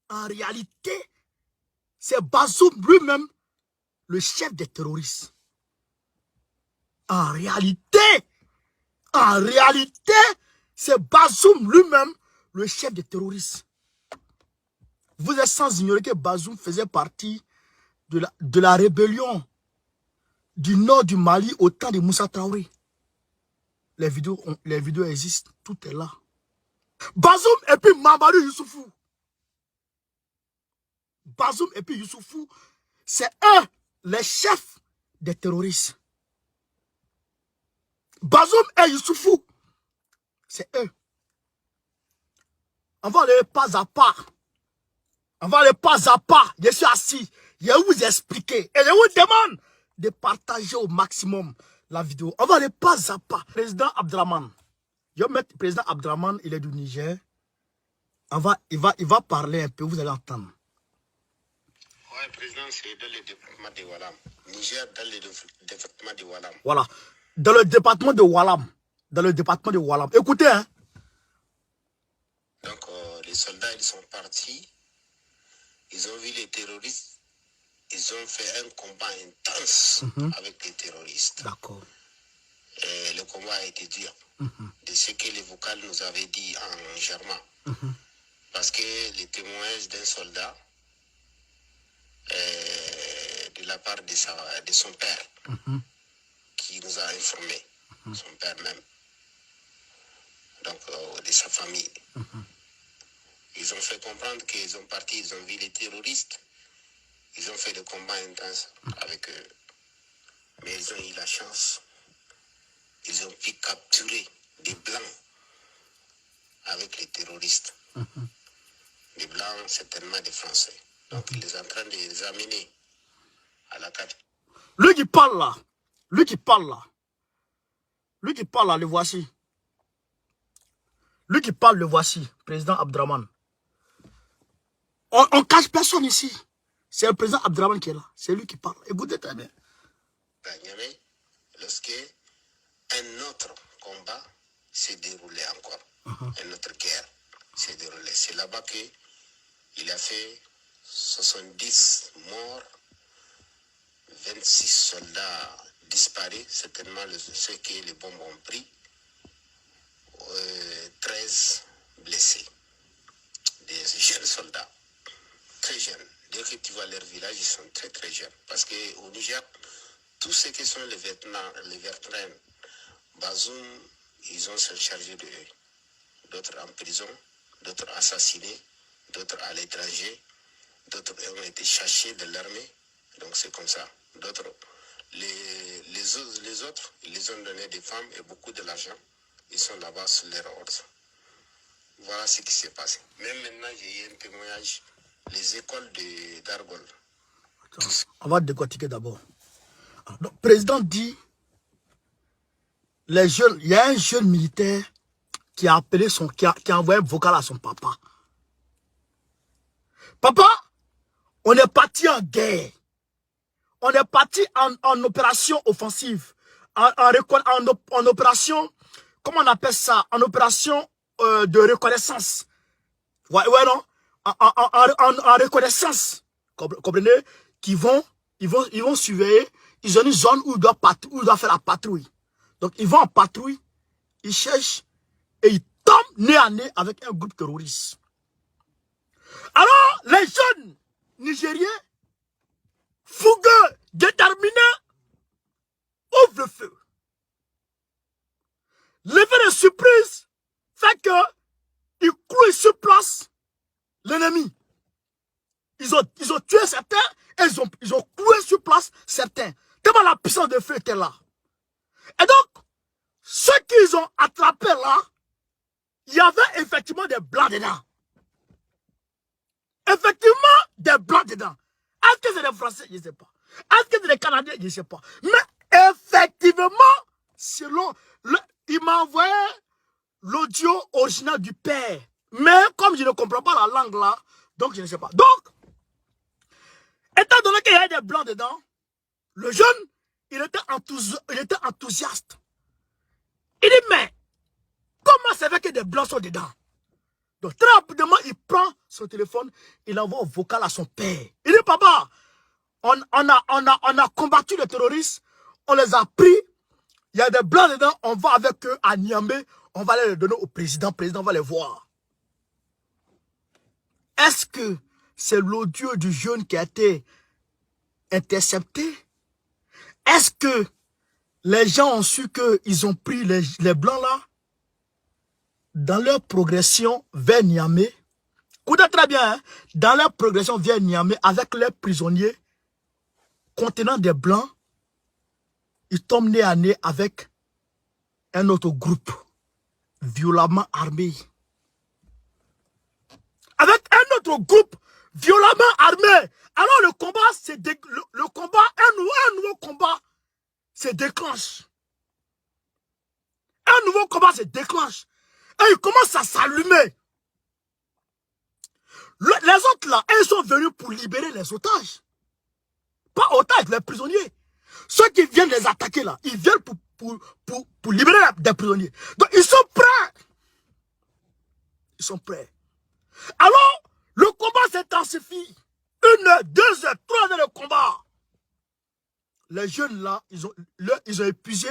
en réalité, c'est Bazoum lui-même, le chef des terroristes. En réalité, c'est Bazoum lui-même, le chef des terroristes. Vous êtes sans ignorer que Bazoum faisait partie de la rébellion du nord du Mali au temps de Moussa Traoré. Les vidéos existent, tout est là. Bazoum et puis Mamadou Youssoufou. Bazoum et puis Youssoufou, c'est eux les chefs des terroristes. Bazoum et Youssoufou, c'est eux. On va aller pas à pas. Je suis assis. Je vais vous expliquer. Et je vous demande de partager au maximum la vidéo. On va aller pas à pas. Président Abdraman. Je vais mettre président Abdraman, il est du Niger. Il va parler un peu, vous allez entendre. Oui, président, c'est dans le département de Walam. Niger, dans le département de Walam. Voilà. Dans le département de Walam. Écoutez, hein. Donc, les soldats, ils sont partis. Ils ont vu les terroristes. Ils ont fait un combat intense avec les terroristes. D'accord. Et le combat a été dur. De ce que les vocales nous avaient dit en germain. Parce que les témoignages d'un soldat, de la part de son père, qui nous a informés, son père même, donc de sa famille. Ils ont fait comprendre qu'ils sont partis, ils ont vu les terroristes, ils ont fait le combat intense avec eux. Mais ils ont eu la chance. Ils ont pu capturer des blancs avec les terroristes. Des blancs, certainement des Français. Donc il est en train de les amener à la capitale. Lui qui parle là, le voici. Lui qui parle, le voici, président Abdraman. On cache personne ici. C'est le président Abdraman qui est là. C'est lui qui parle. Écoutez très bien. Lorsque un autre combat s'est déroulé encore, une autre guerre s'est déroulée. C'est là-bas qu'il a fait 70 morts, 26 soldats disparus, certainement ceux qui les bombes ont pris, 13 blessés. Des jeunes soldats, très jeunes. Dès que tu vois leur village, ils sont très très jeunes. Parce qu'au Niger, tous ceux qui sont les vétérans, Bazoum, ils ont se chargé d'eux. D'autres en prison, d'autres assassinés, d'autres à l'étranger, d'autres ont été chassés de l'armée. Donc c'est comme ça. D'autres, les autres, ils les ont donné des femmes et beaucoup de l'argent. Ils sont là-bas sous leur ordre. Voilà ce qui s'est passé. Même maintenant, j'ai eu un témoignage. Les écoles d'Argol. On va décortiquer d'abord. Le président dit, les jeunes, il y a un jeune militaire qui a appelé qui a envoyé un vocal à son papa. Papa, on est parti en guerre. On est parti en opération offensive. En opération, comment on appelle ça? En opération de reconnaissance. Ouais, non? En reconnaissance. Comprenez? Ils vont surveiller. Ils ont une zone où ils doivent faire la patrouille. Donc, ils vont en patrouille. Ils cherchent. Et ils tombent nez à nez avec un groupe terroriste. Alors, les jeunes Nigériens, fougueux, déterminés, ouvrent le feu. L'effet de surprise fait que ils clouent sur place l'ennemi. Ils ont tué certains et ils ont cloué sur place certains. Tellement la puissance de feu était là. Et donc, ceux qu'ils ont attrapés là, il y avait effectivement des blancs dedans. Effectivement, des blancs dedans. Est-ce que c'est des Français? Je ne sais pas. Est-ce que c'est des Canadiens? Je ne sais pas. Mais effectivement, selon... il m'a envoyé l'audio original du père. Mais comme je ne comprends pas la langue là, donc je ne sais pas. Donc, étant donné qu'il y avait des blancs dedans, le jeune, il était enthousiaste. Il dit, mais comment ça fait que des blancs sont dedans? Donc très rapidement, il prend son téléphone, il envoie un vocal à son père. Il dit, papa, on a combattu les terroristes, on les a pris, il y a des blancs dedans, on va avec eux à Niamey, on va les donner au président, le président va les voir. Est-ce que c'est l'audio du jeune qui a été intercepté? Est-ce que les gens ont su qu'ils ont pris les blancs là dans leur progression vers Niamey? Écoutez très bien, hein? Dans leur progression vers Niamey avec leurs prisonniers contenant des blancs, ils tombent nez à nez avec un autre groupe violemment armé. Avec un autre groupe violemment armé. Alors le combat, un nouveau combat se déclenche. Un nouveau combat se déclenche. Et il commence à s'allumer. Les autres là, ils sont venus pour libérer les otages. Pas otages, les prisonniers. Ceux qui viennent les attaquer là, ils viennent pour libérer des prisonniers. Donc ils sont prêts. Ils sont prêts. Alors, le combat s'intensifie. 1 heure, 2 heures, 3 heures de combat. Les jeunes là, ils ont épuisé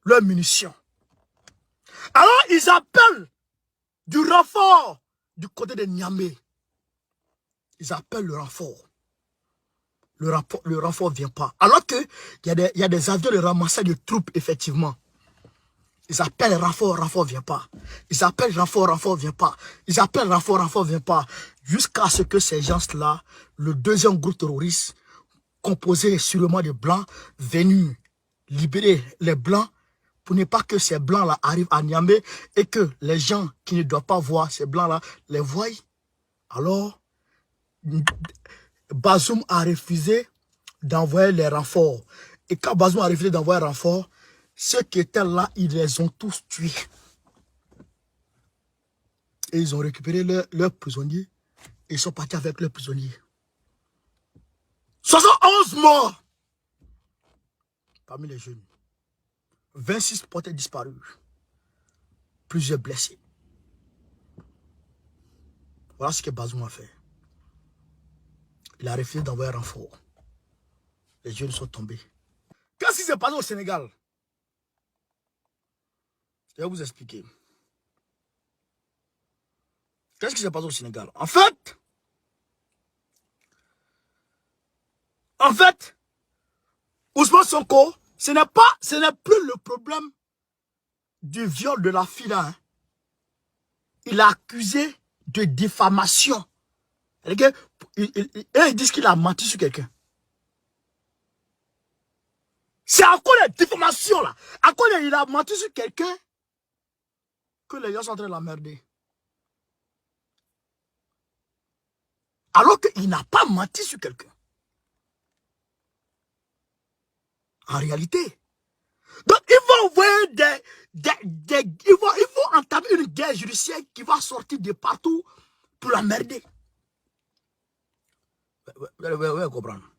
leurs munitions. Alors, ils appellent du renfort du côté de Niamey. Ils appellent le renfort. Le renfort ne vient pas. Alors qu'il y a des avions de ramassage de troupes, effectivement. Ils appellent renfort, renfort ne vient pas. Ils appellent renfort, renfort ne vient pas. Ils appellent renfort, renfort ne vient pas. Jusqu'à ce que ces gens-là, le deuxième groupe terroriste, composé sûrement de blancs, venus libérer les blancs, pour ne pas que ces blancs-là arrivent à Niamey et que les gens qui ne doivent pas voir ces blancs-là les voient. Alors, Bazoum a refusé d'envoyer les renforts. Et quand Bazoum a refusé d'envoyer les renforts, ceux qui étaient là, ils les ont tous tués. Et ils ont récupéré leurs prisonniers. Et ils sont partis avec leurs prisonniers. 71 morts parmi les jeunes. 26 portés disparus. Plusieurs blessés. Voilà ce que Bazoum a fait. Il a refusé d'envoyer un renfort. Les jeunes sont tombés. Qu'est-ce qui s'est passé au Sénégal? Je vais vous expliquer. Qu'est-ce qui s'est passé au Sénégal? En fait, Ousmane Sonko, ce n'est plus le problème du viol de la fille là. Hein. Il a accusé de diffamation. Ils disent qu'il a menti sur quelqu'un. C'est à cause de diffamation là. À cause il a menti sur quelqu'un que les gens sont en train de l'emmerder. Alors qu'il n'a pas menti sur quelqu'un. En réalité. Donc, ils vont envoyer ils vont entamer une guerre judiciaire qui va sortir de partout pour l'emmerder. Ouais, comprendre.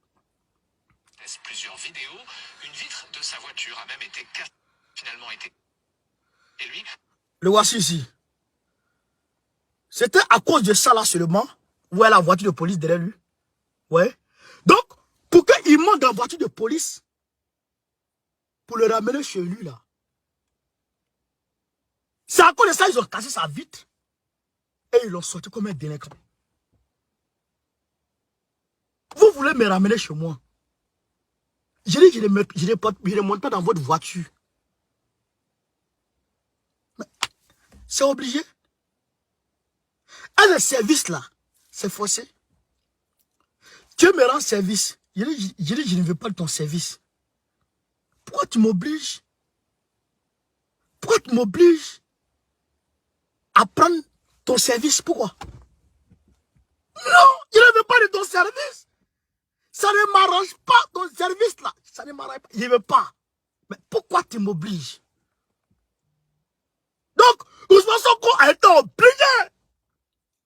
Plusieurs vidéos, une vitre de sa voiture a même été cassée, finalement été. Et lui? Le voici ici. C'était à cause de ça là seulement. Vous voyez la voiture de police derrière lui. Ouais. Donc, pour qu'il monte dans la voiture de police, pour le ramener chez lui là. C'est à cause de ça ils ont cassé sa vitre. Et ils l'ont sorti comme un délinquant. Vous voulez me ramener chez moi. Je dis, je ne monte pas dans votre voiture. C'est obligé. Et le service là, c'est forcé. Tu me rends service. Je dis, je ne veux pas de ton service. Pourquoi tu m'obliges? Pourquoi tu m'obliges à prendre ton service? Pourquoi? Non, je ne veux pas de ton service. Ça ne m'arrange pas ton service là. Ça ne m'arrange pas. Je ne veux pas. Mais pourquoi tu m'obliges? Donc, Ousmane Sonko a été obligé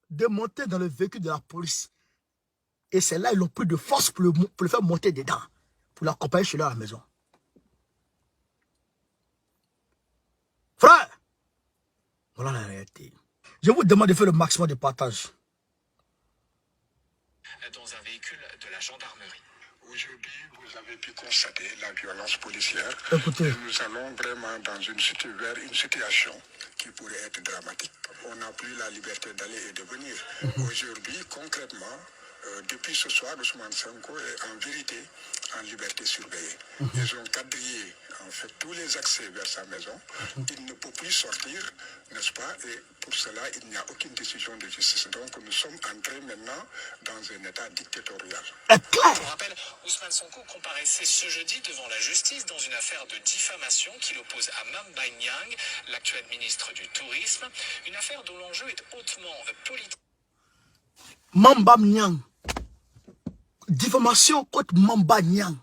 de monter dans le véhicule de la police. Et c'est là ils l'ont pris de force pour le faire monter dedans. Pour l'accompagner chez lui à la maison. Frère, voilà la réalité. Je vous demande de faire le maximum de partage. Dans un véhicule de la gendarmerie. Aujourd'hui, vous avez pu constater la violence policière. Écoutez. Et nous allons vraiment vers une situation qui pourrait être dramatique. On n'a plus la liberté d'aller et de venir. Aujourd'hui, concrètement, depuis ce soir, Ousmane Sonko est en vérité en liberté surveillée. Ils ont quadrillé en fait tous les accès vers sa maison. Il ne peut plus sortir, n'est-ce pas? Et pour cela, il n'y a aucune décision de justice. Donc nous sommes entrés maintenant dans un état dictatorial. Pour rappel, Ousmane Sonko comparaissait ce jeudi devant la justice dans une affaire de diffamation qui l'oppose à Mamba Niang, l'actuel ministre du Tourisme. Une affaire dont l'enjeu est hautement politique. Mamba Niang. Diffamation contre Mamba Niang.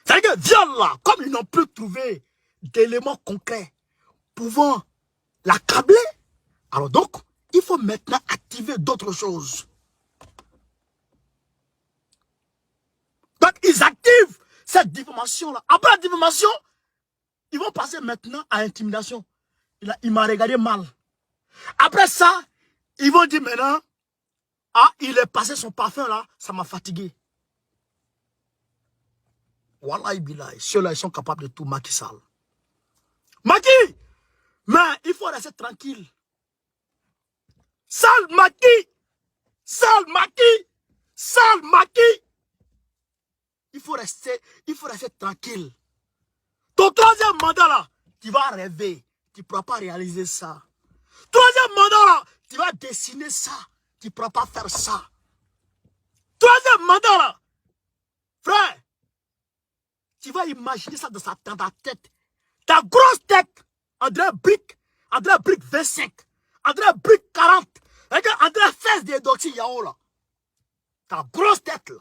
C'est-à-dire que viol là, comme ils n'ont plus trouvé d'éléments concrets pouvant l'accabler, alors donc, il faut maintenant activer d'autres choses. Donc, ils activent cette diffamation-là. Après la diffamation, ils vont passer maintenant à intimidation. Il m'a regardé mal. Après ça, ils vont dire maintenant, ah, il est passé son parfum là, ça m'a fatigué. Wallahi billahi, ceux-là, ils sont capables de tout, Macky Sall. Macky, mais il faut rester tranquille. Sall Macky, Sall Macky, Sall Macky. Il faut rester tranquille. Ton troisième mandat là, tu vas rêver, tu ne pourras pas réaliser ça. Troisième mandat là, tu vas dessiner ça, tu ne pourras pas faire ça. Troisième mandat là, frère, tu vas imaginer ça dans ta tête. Ta grosse tête, André Brick 25, André Brick 40, André Fès des Doxy Yao là. Ta grosse tête là.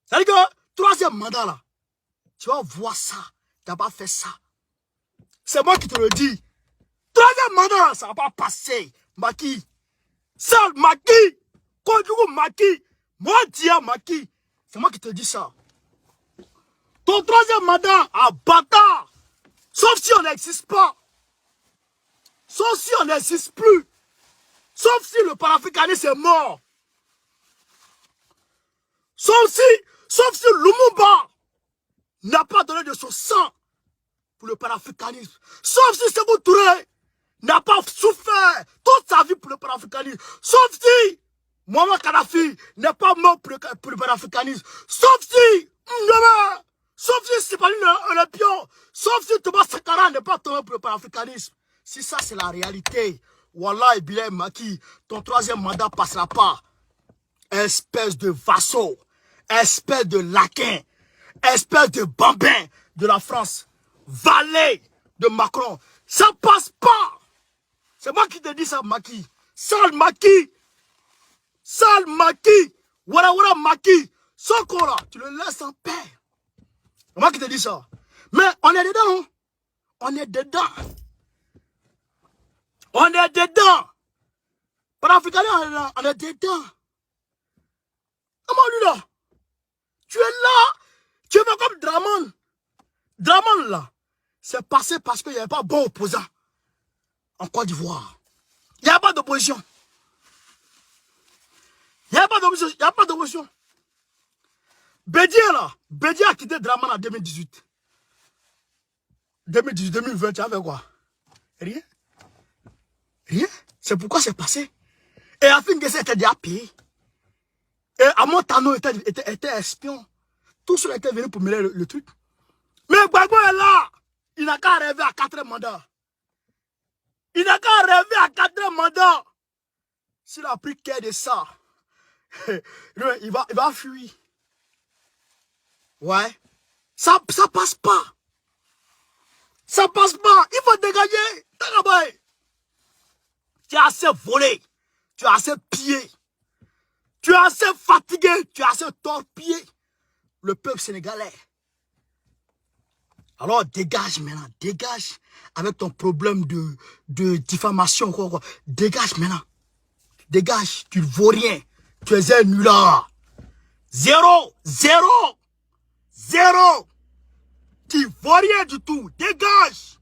C'est-à-dire que, troisième mandat là, tu vas voir ça, tu n'as pas fait ça. C'est moi qui te le dis. Troisième mandat là, ça ne va pas passer. Macky. Sall Macky. Kodjougou Macky. Moi, Dia Macky. C'est moi qui te dis ça. Ton troisième mandat, à bâtard. Sauf si on n'existe pas. Sauf si on n'existe plus. Sauf si le panafricanisme est mort. Sauf si Lumumba n'a pas donné de son sang pour le panafricanisme. Sauf si Sékou Touré n'a pas souffert toute sa vie pour le panafricanisme. Sauf si Mohamed Kadhafi n'est pas mort pour le panafricanisme. Sauf si Sipali le pion. Sauf si Thomas Sankara n'est pas tombé pour le panafricanisme. Si ça c'est la réalité, Wallah et Bilal Macky, ton troisième mandat passera pas. Espèce de vassaux, espèce de laquin, espèce de bambin de la France, valet de Macron. Ça passe pas. C'est moi qui te dis ça, Macky. Sall Macky. Sall Macky. Wara Macky. Sonko là, tu le laisses en paix. C'est moi qui te dis ça. Mais on est dedans. Hein? On est dedans. On est dedans. Panafricain, on est dedans. Comment lui là? Tu es là. Tu es comme Draman. Draman là. C'est passé parce qu'il n'y avait pas bon opposant en Côte d'Ivoire. Il n'y a pas d'opposition. Il n'y a pas d'opposition. Il n'y a pas d'opposition. Bédier là. Bédier a quitté Draman en 2018. 2020, tu as fait quoi? Rien. Rien. C'est pourquoi c'est passé. Et Afin Guessé était déjà payé. Et Amontano était espion. Tout cela était venu pour mêler le truc. Mais Gbagbo est là. Il n'a qu'à rêver à 4 mandats. Il n'a qu'à rêver à 4 mandats. S'il a pris care de ça, il va fuir. Ouais. Ça passe pas. Ça passe pas. Il faut dégager. Tu as assez volé. Tu as assez pillé. Tu as assez fatigué. Tu as assez torpillé le peuple sénégalais. Alors dégage maintenant. Dégage avec ton problème de diffamation. Dégage maintenant. Dégage. Tu ne vaux rien. Tu es un nulard. 0. 0. 0. Tu ne vaux rien du tout. Dégage.